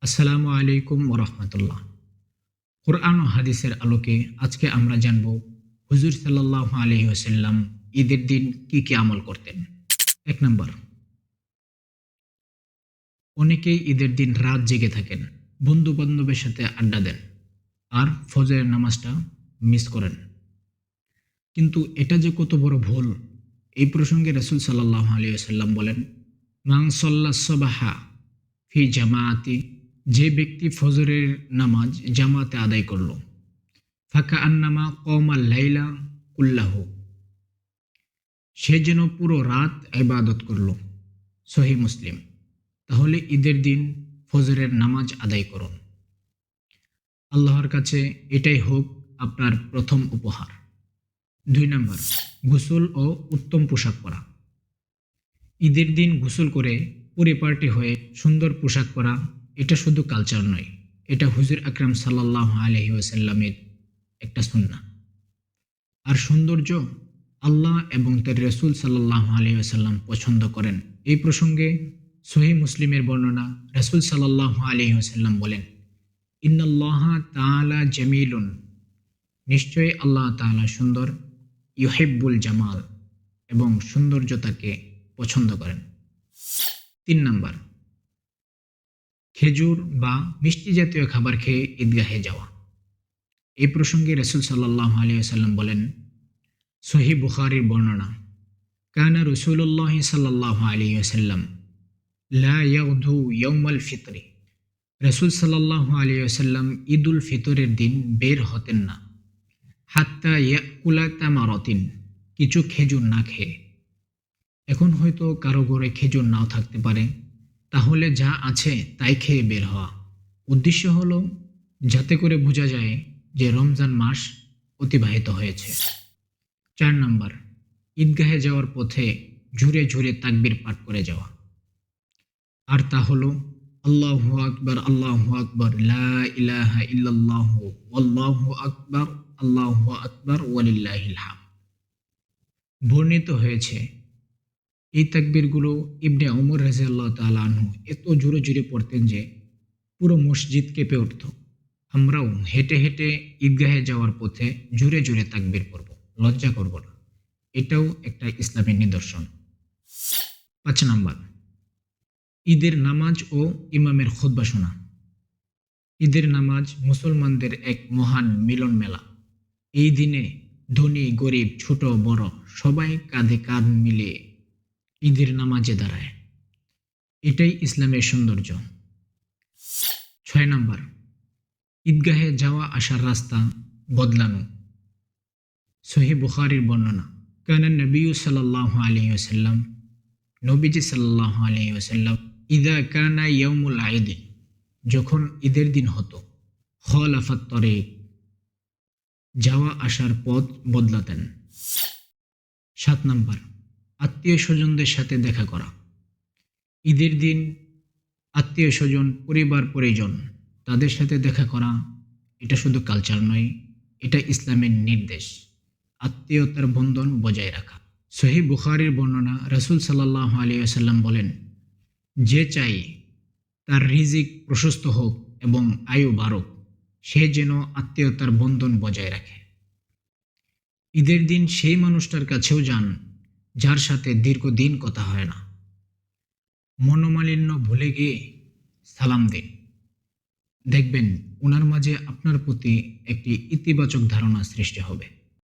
আসসালামু আলাইকুম ওরহমতুল্লাহ। কোরআন ও হাদিসের আলোকে আজকে আমরা জানব হুজুর সাল্লাল্লাহু আলাইহি ওয়াসাল্লাম ঈদের দিন কি কি আমল করতেন। ১ নম্বর, অনেকেই ঈদের দিন রাত জেগে থাকেন, বন্ধু বান্ধবের সাথে আড্ডা দেন আর ফজরের নামাজটা মিস করেন। কিন্তু এটা যে কত বড় ভুল, এই প্রসঙ্গে রাসূল সাল্লাল্লাহু আলাইহি ওয়াসাল্লাম বলেন, মান সাল্লাস সাবাহা ফি জামাআতি, যে ব্যক্তি ফজরের নামাজ জামাতে আদায় করল, ফাকা আন্নামা কওমাল লাইলা কুল্লাহু, সে যেন পুরো রাত ইবাদত করল। সহিহ মুসলিম। তাহলে ঈদের দিন ফজরের নামাজ আদায় করুন। আল্লাহর কাছে এটাই হোক আপনার প্রথম উপহার। ২ নম্বর, গোসল ও উত্তম পোশাক পরা। ঈদের দিন গোসল করে পরিপাটি হয়ে সুন্দর পোশাক পরা এটা শুধু কালচার নয়, এটা হুজুর আকরাম সাল্লাল্লাহু আলাইহি ওয়াসাল্লামের একটা সুন্নাহ। আর সৌন্দর্য আল্লাহ এবং তার রাসূল সাল্লাল্লাহু আলাইহি ওয়াসাল্লাম পছন্দ করেন। এই প্রসঙ্গে সহিহ মুসলিমের বর্ণনা, রাসূল সাল্লাল্লাহু আলাইহি ওয়াসাল্লাম বলেন, ইন্নাল্লাহা তাআলা জামিলুন, নিশ্চয়ই আল্লাহ তাআলা সুন্দর, ইউহিব্বুল জামাল, এবং সৌন্দর্যতাকে পছন্দ করেন। ৩ নম্বর, খেজুর বা মিষ্টি জাতীয় খাবার খেয়ে ঈদগাহে যাওয়া। এই প্রসঙ্গে রাসূল সাল্লাল্লাহু আলাইহি ওয়াসাল্লাম বলেন, সহিহ বুখারীর বর্ণনা, কানা রাসূলুল্লাহ সাল্লাল্লাহু আলাইহি ওয়াসাল্লাম লা ইয়াগদু ইয়াউমাল ফিতরি, রাসূল সাল্লাল্লাহু আলাইহি ওয়াসাল্লাম ঈদুল ফিতরের দিন বের হতেন না, হাত্তা ইয়াকুলা তামারাতিন, কিছু খেজুর না খেয়ে। এখন হয়তো কারো ঘরে খেজুর নাও থাকতে পারে, তাহলে যা আছে তাই খেয়ে বের হওয়া। উদ্দেশ্য হলো যাতে করে বোঝা যায় যে রমজান মাস অতিবাহিত হয়েছে। ৪ নম্বর, ঈদগাহে যাওয়ার পথে ঝুরে ঝুরে তাকবীর পাঠ করে যাওয়া। আর তা হলো আল্লাহু আকবার, আল্লাহু আকবার, লা ইলাহা ইল্লাল্লাহু, আল্লাহু আকবার, আল্লাহু আকবার, ওয়ালিল্লাহিল হামদ। বর্ণিত হয়েছে এই তাকবীরগুলো ইবনে ওমর রাদিয়াল্লাহু তাআলা আনহু এত জোরে জোরে পড়তেন যে পুরো মসজিদ কেঁপে উঠত। আমরাও হেঁটে হেঁটে ঈদগাহে যাওয়ার পথে জোরে জোরে তাকবীর পড়ব, লজ্জা করব না। এটাও একটা ইসলামের নিদর্শন। ৫ নম্বর, ঈদের নামাজ ও ইমামের খুতবা শোনা। ঈদের নামাজ মুসলমানদের এক মহান মিলন মেলা। এই দিনে ধনী গরিব ছোট বড় সবাই কাঁধে কাঁধ মিলিয়ে ঈদের নামাজে দাঁড়ায়। এটাই ইসলামের সৌন্দর্য। ৬ নম্বর, ঈদগাহে যাওয়া আসার রাস্তা বদলানো। সহিহ বুখারীর বর্ণনা, কানা নবিয়্যু সাল্লাল্লাহু আলাইহি ওয়াসাল্লাম, নবীজি সাল্লাল্লাহু আলাইহি ওয়াসাল্লাম ইযা কানা ইয়াউমুল ঈদ, যখন ঈদের দিন হতো, খালাফাত তরিক, যাওয়া আসার পথ বদলাতেন। ৭ নম্বর, আত্মীয় স্বজনদের সাথে দেখা করা। ঈদের দিন আত্মীয় স্বজন, পরিবার পরিজন তাদের সাথে দেখা করা এটা শুধু কালচার নয়, এটা ইসলামের নির্দেশ, আত্মীয়তার বন্ধন বজায় রাখা। সহিহ বুখারীর বর্ণনা, রাসূল সাল্লাল্লাহু আলাইহি ওয়াসাল্লাম বলেন, যে চাই তার রিজিক প্রশস্ত হোক এবং আয়ু বাড়ুক, সে যেন আত্মীয়তার বন্ধন বজায় রাখে। ঈদের দিন সেই মানুষটার কাছেও যান যার সাথে দীর্ঘদিন কথা হয় না। মনোমালিন্য ভুলে গিয়ে সালাম দিন, দেখবেন ওনার মাঝে আপনার প্রতি একটি ইতিবাচক ধারণা সৃষ্টি হবে।